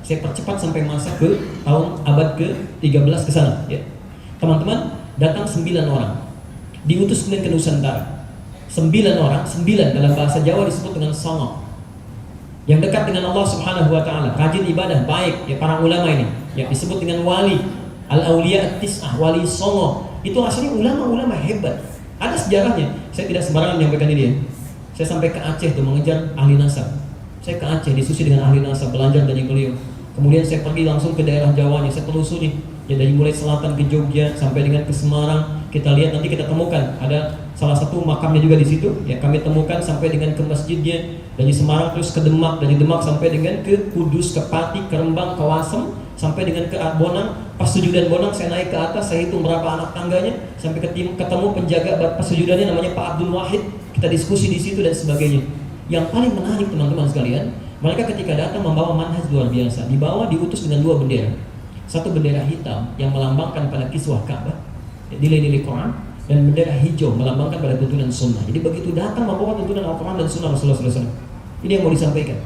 Saya percepat sampai masa ke tahun abad ke-13 ke sana, ya. Teman-teman, datang 9 orang. Diutus kemudian ke Nusantara. 9 orang, 9 dalam bahasa Jawa disebut dengan songo. Yang dekat dengan Allah Subhanahu wa taala, rajin ibadah, baik, ya para ulama ini, yang disebut dengan wali, al-auliya at-tis'ah, wali songo. Itu aslinya ulama-ulama hebat. Ada sejarahnya. Saya tidak sembarangan menyampaikan ini, ya. Saya sampai ke Aceh tuh mengejar ahli nasab. Saya ke Aceh diskusi dengan ahli nasab, belajar dari beliau. Kemudian saya pergi langsung ke daerah Jawanya, saya telusuri. Ya dari mulai selatan ke Jogja sampai dengan ke Semarang. Kita lihat nanti kita temukan ada salah satu makamnya juga di situ. Ya kami temukan sampai dengan ke masjidnya. Dari Semarang terus ke Demak, dari Demak sampai dengan ke Kudus, ke Pati, ke Rembang, ke Wasem, sampai dengan ke Bonang. Pas sujudan Bonang saya naik ke atas, saya hitung berapa anak tangganya sampai ketemu penjaga pas sujudannya namanya Pak Abdul Wahid. Kita diskusi di situ dan sebagainya. Yang paling menarik teman-teman sekalian, mereka ketika datang membawa manhaj luar biasa. Dibawa diutus dengan 2 bendera. Satu bendera hitam yang melambangkan pada kiswah Ka'bah, nilai-nilai Quran, dan bendera hijau melambangkan pada tuntunan sunnah. Jadi begitu datang membawa tuntunan Al-Quran dan sunnah Rasulullah SAW. Ini yang mau disampaikan,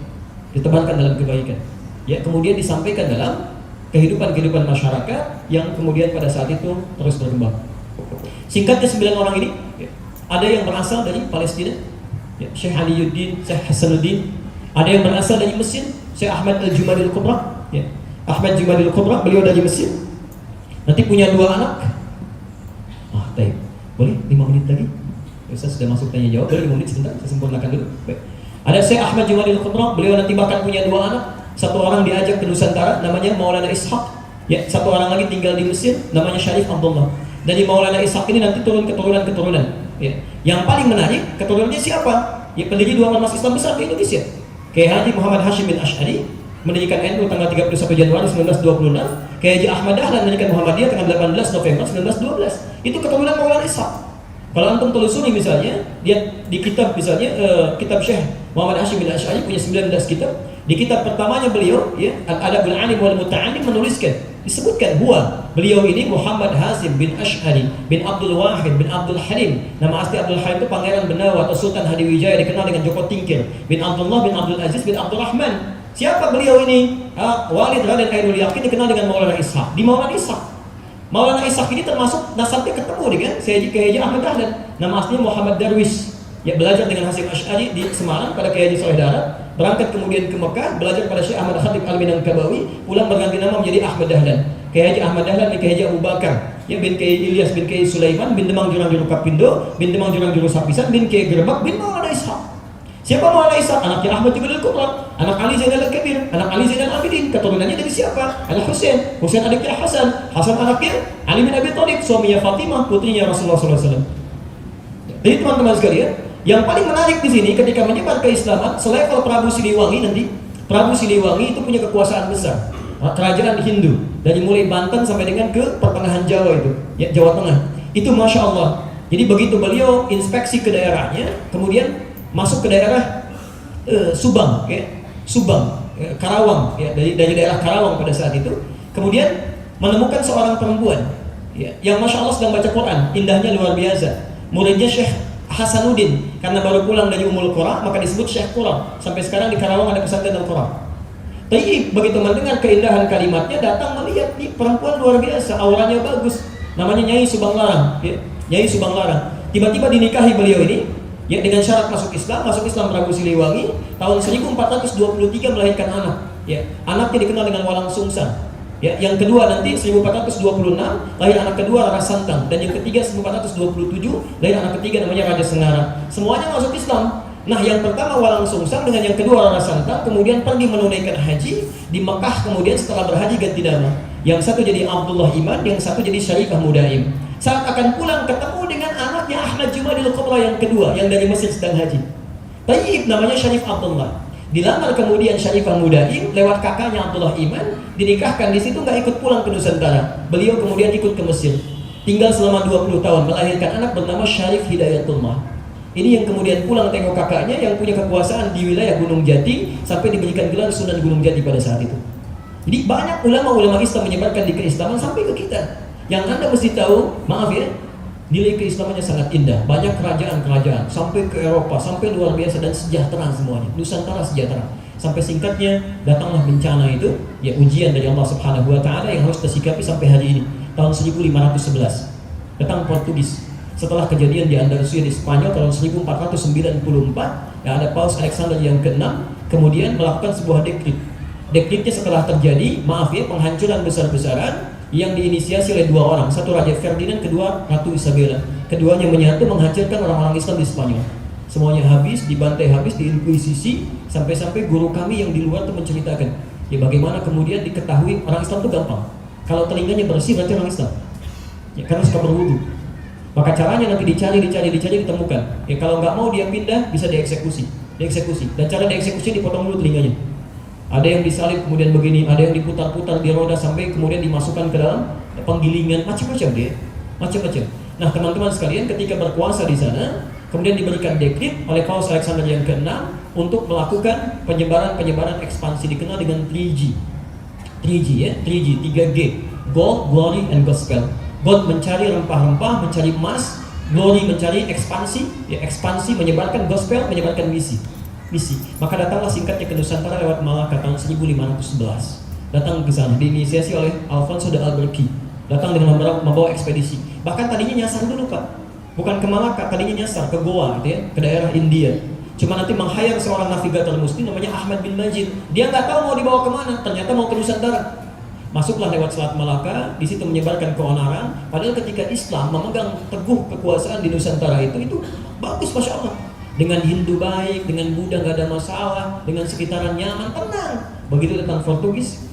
ditebarkan dalam kebaikan. Ya, kemudian disampaikan dalam kehidupan masyarakat yang kemudian pada saat itu terus berkembang. Singkatnya 9 orang ini, ya, ada yang berasal dari Palestina, ya, Syekh Aliyuddin, Syekh Hasanuddin. Ada yang berasal dari Mesir, Syekh Ahmad Al-Jumadil Kubra, ya. Ahmad Jumadil Kubra, beliau dari Mesir. Nanti punya 2 anak. Baik. Boleh 5 menit lagi? Saya sudah masuk tanya jawab, boleh 5 menit sebentar, saya sempurnakan dulu. Baik. Ada Syekh Ahmad Jumadil Kubra, beliau nanti bahkan punya 2 anak. Satu orang diajak ke Nusantara, namanya Maulana Ishaq. Ya, satu orang lagi tinggal di Mesir, namanya Syarif Abdullah. Dari Maulana Ishaq ini nanti turun keturunan. Ya. Yang paling menarik, keturunannya siapa? Ya, pendiri 2 ormas Islam besar di Indonesia. Kiai Haji Muhammad Hashim bin Asy'ari mendirikan NU tanggal 31 Januari 1926. Kiai Haji Ahmad Dahlan mendirikan Muhammadiyah tanggal 18 November 1912. Itu keturunan Maulana Ishaq. Kalau antum telusuri misalnya, dia di kitab misalnya kitab Syekh Muhammad Hashim bin Asy'ari punya 19 kitab. Di kitab pertamanya beliau, ya, Al-Adabul Alim wal Muta'allim, menuliskan, disebutkan beliau ini Muhammad Hashim bin Asy'ari bin Abdul Wahid bin Abdul Halim. Nama asli Abdul Halim itu Pangeran Benawa atau Sultan Hadiwijaya, dikenal dengan Joko Tingkir, bin Abdullah bin Abdul Aziz bin Abdul Rahman. Siapa beliau ini? Walid Raden Ainul Yaqin, dikenal dengan Maulana Ishaq. Di Maulana Ishaq, Maulana Ishaq ini termasuk nasabnya ketemu dengan Kiai Haji Ahmad Dahlan. Nama aslinya Muhammad Darwis. Ya, belajar dengan Hasyim Asy'ari di Semarang pada Kiai Haji Saleh Darat, berangkat kemudian ke Mekah, belajar pada Syekh Ahmad Khatib Al-Minangkabawi, pulang berganti nama menjadi Ahmad Dahlan. Kiai Haji Ahmad Dahlan bin Kiai Haji Abu Bakar, ya, bin Kiai Ilyas bin Kiai Sulaiman bin Demang Jurang Juru Kapindo bin Demang Jurang Juru Sapisan bin Kiai Gerbak bin Maulana Ishaq. Siapa Maulana Ishaq? Anaknya Ahmad Jumadil Kubra, anak Ali Zainal Al-Kabir, anak Ali Zainal Abidin. Keturunannya dari siapa? Al-Husain. Husain adiknya Hasan, Hasan anaknya Ali bin Abi Thalib, suaminya Fatimah, putrinya Rasulullah SAW. Jadi teman-teman sekalian, yang paling menarik di sini ketika menyebar keislaman selevel Prabu Siliwangi nanti. Prabu Siliwangi itu punya kekuasaan besar, kerajaan Hindu dari mulai Banten sampai dengan ke pertengahan Jawa itu, ya, Jawa Tengah. Itu Masya Allah. Jadi begitu beliau inspeksi ke daerahnya, kemudian masuk ke daerah Subang, ya, Subang, ya, Karawang, ya, dari daerah Karawang pada saat itu, kemudian menemukan seorang perempuan, ya, yang Masya Allah sedang baca Quran, indahnya luar biasa. Muridnya Syekh Hasanuddin, karena baru pulang dari Ummul Qura maka disebut Syekh Qura. Sampai sekarang di Karawang ada pesantren Al-Qura. Tapi begitu mendengar keindahan kalimatnya, datang melihat nih perempuan luar biasa, auranya bagus. Namanya Nyai Subang Larang, ya, Nyai Subang Larang. Tiba-tiba dinikahi beliau ini, ya, dengan syarat masuk Islam Prabu Siliwangi. Tahun 1423 melahirkan anak, ya. Anaknya dikenal dengan Walang Sungsang. Ya, yang kedua nanti 1426 lahir anak kedua Rara Santang, dan yang ketiga 1427 lahir anak ketiga namanya Raja Sengara. Semuanya masuk Islam. Nah, yang pertama Walang Sungsang dengan yang kedua Rara Santang kemudian pergi menunaikan haji di Mekah. Kemudian setelah berhaji ganti nama. Yang satu jadi Abdullah Iman, yang satu jadi Syarifah Mudaim. Saat akan pulang ketemu dengan anaknya Ahmad Jumadil Kubra yang kedua yang dari Mesir sedang haji. Tayyib namanya Syarif Abdullah. Dilamar kemudian Syarifah Mudaim lewat kakaknya Abdullah Iman, dinikahkan di situ, nggak ikut pulang ke Nusantara. Beliau kemudian ikut ke Mesir. Tinggal selama 20 tahun, melahirkan anak bernama Syarif Hidayatullah. Ini yang kemudian pulang tengok kakaknya yang punya kekuasaan di wilayah Gunung Jati sampai diberikan gelar Sunan Gunung Jati pada saat itu. Jadi banyak ulama-ulama Islam menyebarkan di keislaman sampai ke kita. Yang Anda mesti tahu, maaf ya, nilai keislamannya sangat indah. Banyak kerajaan-kerajaan sampai ke Eropa, sampai luar biasa dan sejahtera semuanya. Nusantara sejahtera. Sampai singkatnya, datanglah bencana itu, ya ujian dari Allah Subhanahu wa taala yang harus tersikapi sampai hari ini. Tahun 1511 datang Portugis. Setelah kejadian di Andalusia di Spanyol tahun 1494, ya ada Paus Alexander yang ke-6 kemudian melakukan sebuah dekrit. Dekritnya setelah terjadi, maaf ya, penghancuran besar-besaran yang diinisiasi oleh dua orang, satu Raja Ferdinand, kedua Ratu Isabella. Keduanya menyatu menghancurkan orang-orang Islam di Spanyol. Semuanya habis, dibantai habis, diinkuisisi, sampai-sampai guru kami yang di luar itu menceritakan, ya bagaimana kemudian diketahui orang Islam itu gampang. Kalau telinganya bersih berarti orang Islam. Ya, karena suka berwudu. Maka caranya nanti dicari ditemukan. Ya kalau nggak mau dia pindah bisa dieksekusi. Dan cara dieksekusi dipotong dulu telinganya. Ada yang disalib kemudian begini, ada yang diputar-putar di roda sampai kemudian dimasukkan ke dalam penggilingan, macam-macam dia. Macam-macam. Nah, teman-teman sekalian, ketika berkuasa di sana, kemudian diberikan dekrit oleh Paus Alexander yang ke-6 untuk melakukan penyebaran ekspansi dikenal dengan 3G. 3G, Gold, Glory, and Gospel. Gold mencari rempah-rempah, mencari emas, Glory mencari ekspansi, ya ekspansi menyebarkan gospel, menyebarkan misi. Maka datanglah singkatnya ke Nusantara lewat Malaka tahun 1511. Datang ke sana diinisiasi oleh Alfonso de Albuquerque. Datang dengan membawa ekspedisi. Bahkan tadinya nyasar dulu Pak, bukan ke Malaka, tadinya nyasar ke Goa, gitu ya, ke daerah India. Cuma nanti meng-hire seorang navigator muslim namanya Ahmad bin Majid. Dia nggak tahu mau dibawa kemana, ternyata mau ke Nusantara. Masuklah lewat Selat Malaka, di situ menyebarkan keonaran. Padahal ketika Islam memegang teguh kekuasaan di Nusantara itu bagus, masya Allah. Dengan Hindu baik, dengan Buddha nggak ada masalah, dengan sekitaran nyaman, tenang. Begitu datang Portugis,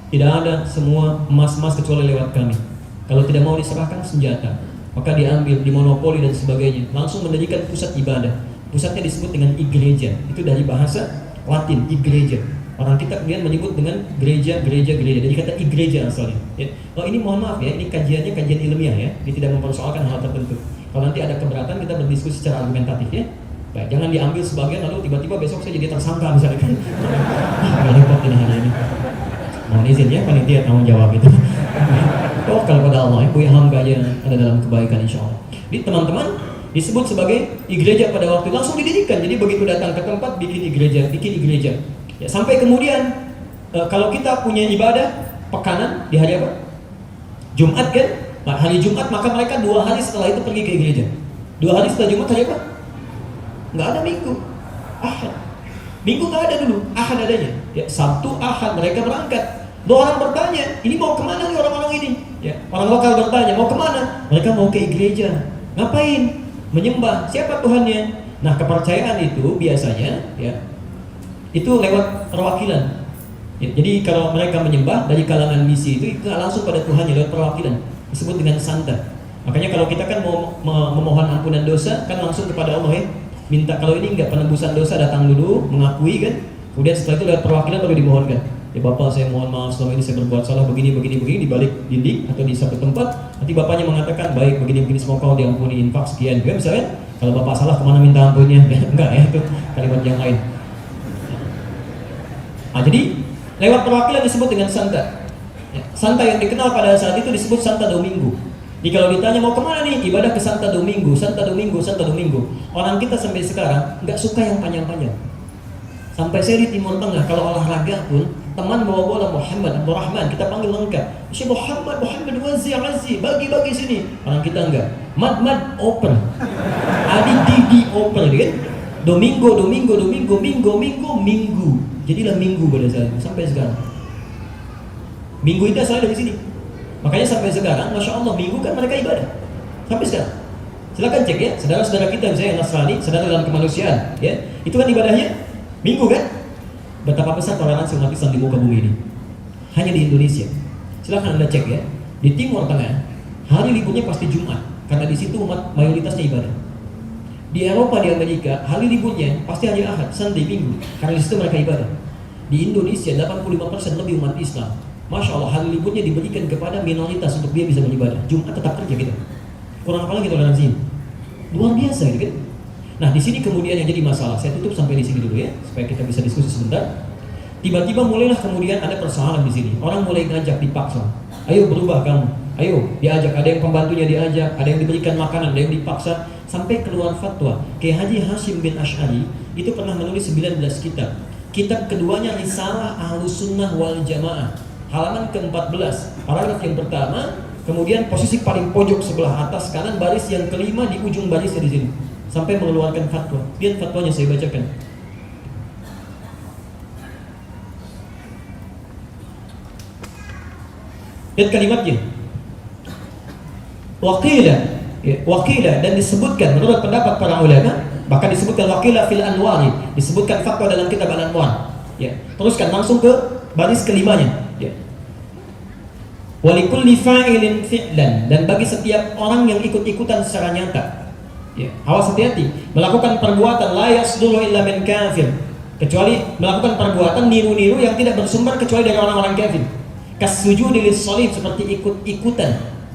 tidak ada, semua emas-emas kecuali lewat kami. Kalau tidak mau diserahkan senjata, maka diambil, dimonopoli dan sebagainya. Langsung mendirikan pusat ibadah. Pusatnya disebut dengan igreja. Itu dari bahasa Latin, igreja. Orang kita kemudian menyebut dengan gereja. Jadi kata igreja asalnya. Ya. Oh ini mohon maaf ya, ini kajiannya kajian ilmiah ya. Dia tidak mempersoalkan hal tertentu. Kalau nanti ada keberatan kita berdiskusi secara argumentatif ya. Baik, jangan diambil sebagian lalu tiba-tiba besok saya jadi tersangka misalnya kan. Gak repot ini hari ini. Mohon izin ya panitia tanggung jawab itu. Tawakal pada Allah ya, punya hamba aja ada dalam kebaikan insya Allah. Jadi teman-teman disebut sebagai igreja pada waktu langsung didirikan. Jadi begitu datang ke tempat bikin igreja. Ya, sampai kemudian kalau kita punya ibadah pekanan di hari apa? Jumat kan? Nah, hari Jumat maka mereka 2 hari setelah itu pergi ke gereja. 2 hari setelah Jumat hari apa? Nggak ada Minggu, Ahad. Minggu nggak ada dulu, Ahad adanya. Ya, Sabtu, Ahad mereka berangkat. Lalu orang bertanya, ini mau kemana nih orang-orang ini? Ya, orang lokal bertanya, mau kemana? Mereka mau ke gereja. Ngapain? Menyembah. Siapa Tuhannya? Nah, kepercayaan itu biasanya ya itu lewat perwakilan. Ya, jadi kalau mereka menyembah dari kalangan misi itu langsung pada Tuhannya lewat perwakilan. Disebut dengan santa. Makanya kalau kita kan mau memohon ampunan dosa kan langsung kepada Allah ya. Minta, kalau ini enggak, penebusan dosa datang dulu, mengakui kan. Kemudian setelah itu lewat perwakilan baru dimohonkan. Ya Bapak saya mohon maaf selama ini saya berbuat salah begini di balik dinding atau di satu tempat. Nanti bapaknya mengatakan baik begini semoga kau diampuni infak sekian. Ya misalnya kalau bapak salah kemana minta ampunnya? Enggak ya, itu kalimat yang lain. Nah, jadi lewat perwakilan disebut dengan santa. Ya, santa yang dikenal pada saat itu disebut Santa Domingo. Jadi kalau ditanya mau kemana nih ibadah ke Santa Domingo. Orang kita sampai sekarang nggak suka yang panjang-panjang. Sampai saya di Timur Tengah kalau olahraga pun teman bawa bola Muhammad Abdurrahman kita panggil lengkap. Si Muhammad Wazi bagi sini. Orang kita enggak. Mad open. Didi open kan? Domingo. Jadilah Minggu pada saat itu sampai sekarang. Minggu itu asalnya dari sini. Makanya sampai sekarang, masya Allah, Minggu kan mereka ibadah sampai sekarang. Silakan cek ya, saudara-saudara kita misalnya yang Nasrani, saudara dalam kemanusiaan, ya, itu kan ibadahnya Minggu kan? Betapa besar toleransi umat Islam di muka bumi ini. Hanya di Indonesia. Silakan Anda cek ya, di Timur Tengah hari liburnya pasti Jumat, karena di situ umat mayoritasnya ibadah. Di Eropa, di Amerika, hari liburnya pasti hari Ahad, Sunday, Minggu, karena di situ mereka ibadah. Di Indonesia 85% lebih umat Islam. Masya Allah, hari liburnya diberikan kepada minoritas untuk dia bisa beribadah. Jumat tetap kerja gitu. Kurang apa lagi toleransinya? Luar biasa gitu kan? Nah, di sini kemudian yang jadi masalah. Saya tutup sampai di sini dulu ya, supaya kita bisa diskusi sebentar. Tiba-tiba mulailah kemudian ada persoalan di sini. Orang mulai ngajak dipaksa. Ayo berubah kamu. Ayo diajak. Ada yang pembantunya diajak, ada yang diberikan makanan, ada yang dipaksa. Sampai keluar fatwa. Kiai Haji Hashim bin Asy'ari itu pernah menulis 19 kitab Kitab keduanya Risalah Ahlus Sunnah wal Jamaah, halaman ke-14, paragraf yang pertama, kemudian posisi paling pojok sebelah atas kanan, baris yang kelima di ujung barisnya di sini, sampai mengeluarkan fatwa. Lihat fatwanya saya bacakan. Lihat kalimatnya. Wakila dan disebutkan menurut pendapat para ulama, bahkan disebutkan wakila fil anwari, disebutkan fatwa dalam kitab Al-Anwar. Ya, teruskan langsung ke baris kelimanya. Ya. Walikulli fa'ilin fi'lan, dan bagi setiap orang yang ikut-ikutan secara nyata. Ya, awas hati-hati, melakukan perbuatan la yasduru illa min kafir, kecuali melakukan perbuatan niru-niru yang tidak bersumber kecuali dari orang-orang kafir. Kasujudi lis-shalib, seperti ikut-ikutan,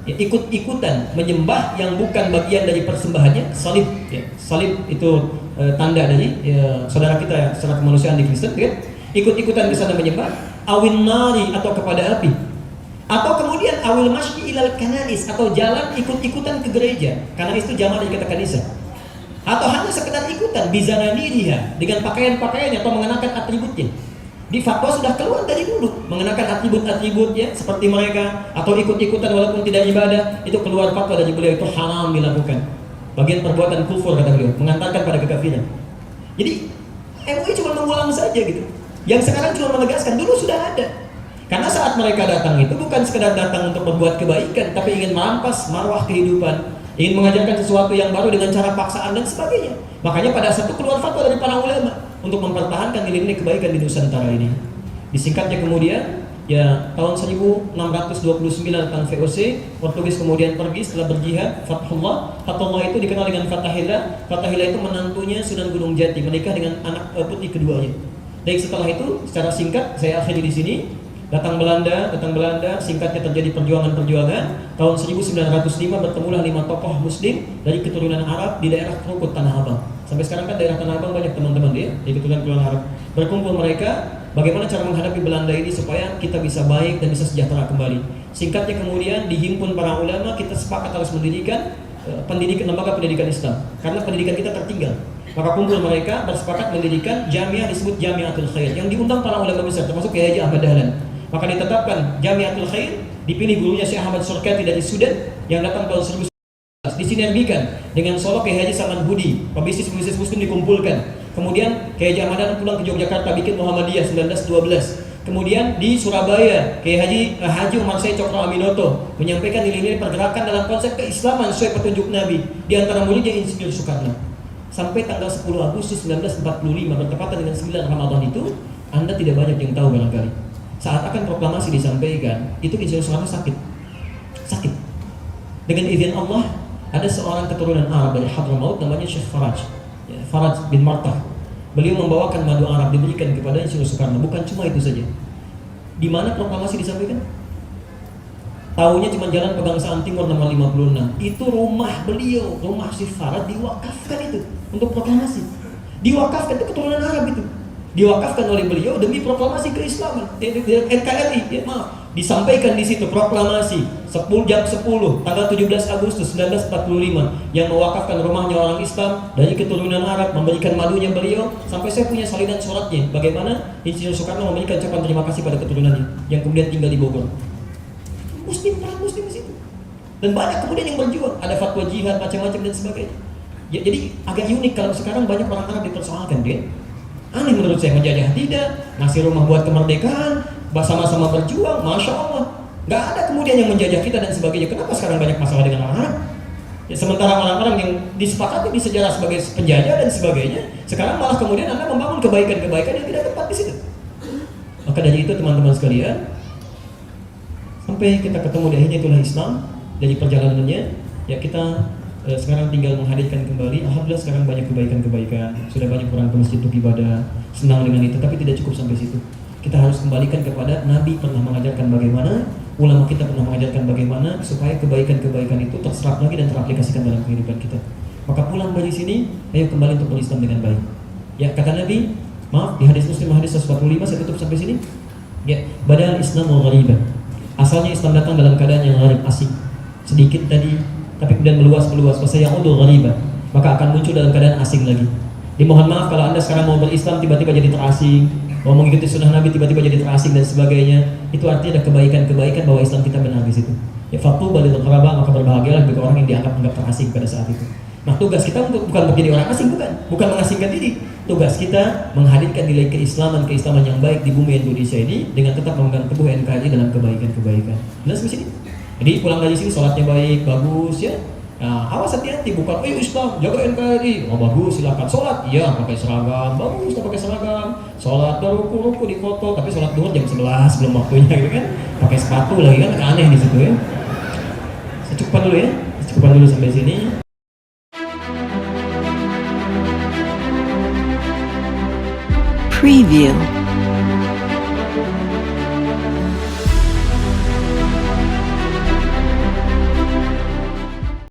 ya, ikut-ikutan menyembah yang bukan bagian dari persembahannya, salib. Ya, salib itu tanda dari saudara kita secara kemanusiaan di Kristen, ya. Ikut-ikutan di sana menyembah, awin nari, atau kepada api, atau kemudian awil masyi ilal kanais, atau jalan ikut-ikutan ke gereja. Kanais itu jamak dari kata kanisa. Atau hanya sekedar ikutan bizananiriha, dengan pakaian-pakaiannya atau mengenakan atributnya. Di fatwa sudah keluar dari dulu, mengenakan atribut-atributnya seperti mereka, atau ikut-ikutan walaupun tidak ibadah, itu keluar fatwa dari beliau, itu haram dilakukan. Bagian perbuatan kufur kata beliau, mengantarkan pada kekafiran. Jadi MUI cuma mengulang saja gitu. Yang sekarang cuma menegaskan, dulu sudah ada. Karena saat mereka datang itu bukan sekedar datang untuk berbuat kebaikan, tapi ingin merampas marwah kehidupan, ingin mengajarkan sesuatu yang baru dengan cara paksaan dan sebagainya. Makanya pada saat itu keluar fatwa dari para ulama untuk mempertahankan nilai-nilai kebaikan di Nusantara ini. Disingkatnya kemudian, ya tahun 1629 tentang VOC, Portugis kemudian pergi setelah berjihad, Fathullah. Fathullah itu dikenal dengan Fathahillah. Fathahillah itu menantunya Sunan Gunung Jati, menikah dengan anak putri keduanya. Baik, setelah itu secara singkat saya akhiri di sini. Datang Belanda, singkatnya terjadi perjuangan-perjuangan. Tahun 1905 bertemulah 5 tokoh muslim dari keturunan Arab di daerah Krukut, Tanah Abang. Sampai sekarang kan daerah Tanah Abang banyak teman-teman dia, di keturunan Arab. Berkumpul mereka, bagaimana cara menghadapi Belanda ini supaya kita bisa baik dan bisa sejahtera kembali. Singkatnya kemudian dihimpun para ulama, kita sepakat harus mendirikan lembaga pendidikan Islam, karena pendidikan kita tertinggal. Maka kumpul mereka bersepakat mendirikan jamiah, disebut Jamiatul Khair, yang diundang para ulama besar termasuk Kiai Haji Ahmad Dahlan. Maka ditetapkan Jamiatul Khair, dipilih gurunya Syekh Ahmad Surkati dari Sudan yang datang tahun 1911. Disinergikan dengan Solo Kiai Haji Saman Budi, pebisnis muslim dikumpulkan. Kemudian Kiai Haji Ahmad Dahlan pulang ke Yogyakarta bikin Muhammadiyah 1912. Kemudian di Surabaya Kiai Haji Umar Said Cokro Aminoto menyampaikan nilai-nilai pergerakan dalam konsep keislaman sesuai petunjuk Nabi. Di antara muridnya Insinyur Soekarno. Sampai tanggal 10 Agustus 1945 bertepatan dengan 9 Ramadan itu, Anda tidak banyak yang tahu barangkali. Saat akan proklamasi disampaikan, itu Insinyur Soekarno sakit. Dengan izin Allah, ada seorang keturunan Arab dari Hadramaut namanya Syekh Faraj, ya, Faraj bin Martah. Beliau membawakan madu Arab diberikan kepada Insinyur Soekarno. Bukan cuma itu saja. Di mana proklamasi disampaikan? Tahunya cuma Jalan Pegangsaan Timur nomor 56. Itu rumah beliau, rumah Syekh Faraj diwakafkan itu untuk proklamasi. Diwakafkan, itu keturunan Arab itu. Diwakafkan oleh beliau demi proklamasi keislaman. NKRI, ya, maaf. Disampaikan di situ proklamasi 10 jam 10 tanggal 17 Agustus 1945 yang mewakafkan rumahnya orang Islam dari keturunan Arab, memberikan madunya beliau. Sampai saya punya salinan suratnya bagaimana Insinyur Soekarno memberikan ucapan terima kasih pada keturunannya yang kemudian tinggal di Bogor. Muslim di situ. Dan banyak kemudian yang berjuang, ada fatwa jihad macam-macam dan sebagainya. Ya, jadi agak unik kalau sekarang banyak orang Arab dipersoalkan, dia. Aneh menurut saya, menjajah tidak, ngasih rumah buat kemerdekaan, sama-sama berjuang, masya Allah. Nggak ada kemudian yang menjajah kita dan sebagainya. Kenapa sekarang banyak masalah dengan orang Arab? Ya, sementara orang-orang yang disepakati di sejarah sebagai penjajah dan sebagainya, sekarang malah kemudian Anda membangun kebaikan-kebaikan yang tidak tepat di situ. Maka dari itu teman-teman sekalian, sampai kita ketemu di akhirnya itulah Islam. Dari perjalanannya, ya kita sekarang tinggal menghadirkan kembali. Alhamdulillah sekarang banyak kebaikan-kebaikan, sudah banyak orang ke masjid untuk ibadah, senang dengan itu. Tapi tidak cukup sampai situ. Kita harus kembalikan kepada Nabi pernah mengajarkan bagaimana, ulama kita pernah mengajarkan bagaimana supaya kebaikan-kebaikan itu terserap lagi dan teraplikasikan dalam kehidupan kita. Maka pulang dari sini, ayo kembali untuk berislam dengan baik. Ya, kata Nabi, maaf, di hadis Muslim hadis 145, saya tutup sampai sini. Ya, badal Islamu ghariban. Asalnya Islam datang dalam keadaan yang gharib, asing, sedikit tadi, tapi kemudian meluas. Fasayaudu ghariban, maka akan muncul dalam keadaan asing lagi. Dimohon maaf kalau Anda sekarang mau berislam tiba-tiba jadi terasing, mau mengikuti sunnah Nabi tiba-tiba jadi terasing dan sebagainya, itu artinya ada kebaikan-kebaikan bahwa Islam kita benar di situ. Ya fatu balil qaraba, maka berbahagialah bagi orang yang dianggap terasing pada saat itu. Nah tugas kita bukan menjadi orang asing, bukan mengasingkan diri. Tugas kita menghadirkan nilai keislaman yang baik di bumi Indonesia ini dengan tetap memegang teguh NKRI dalam kebaikan-kebaikan. Jelas di sini. Jadi pulang dari sini sholatnya baik, bagus ya. Nah, awas hati-hati, bukan Islam, jaga NKRI. Oh bagus, silakan sholat, iya pakai seragam, bagus pakai seragam. Sholat ruku di foto, tapi sholat duhur jam 11 belum waktunya gitu kan. Pakai sepatu lagi kan, aneh di situ ya. Saya cukupkan dulu sampai sini. Preview.